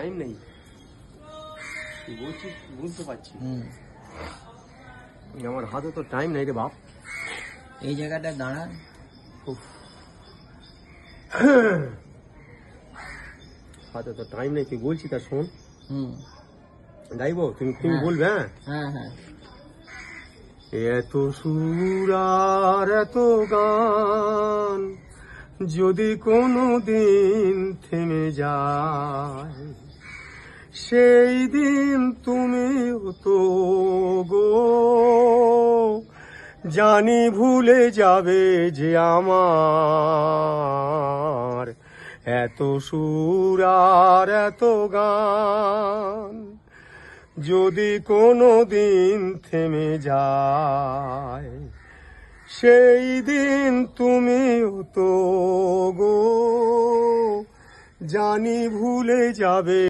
Time নেই, বলছি বুঝতে পারছি, আমার হাতে তো টাইম নেই রে বাপ। এই জায়গাটা দাঁড়া, হাতে তো টাইম নেই, তুই বলছি তা শোন। গাইবো, তুমি বলবে? হ্যাঁ হ্যাঁ। এত সুর আর এত গান যদি কোনো দিন থেমে যায়, সেই দিন তুমিও তো গো জানি ভুলে যাবে যে আমার এত সুর আর এত গান যদি কোনো দিন থেমে যায়, সেই দিন তুমিও তো গো জানি ভুলে যাবে।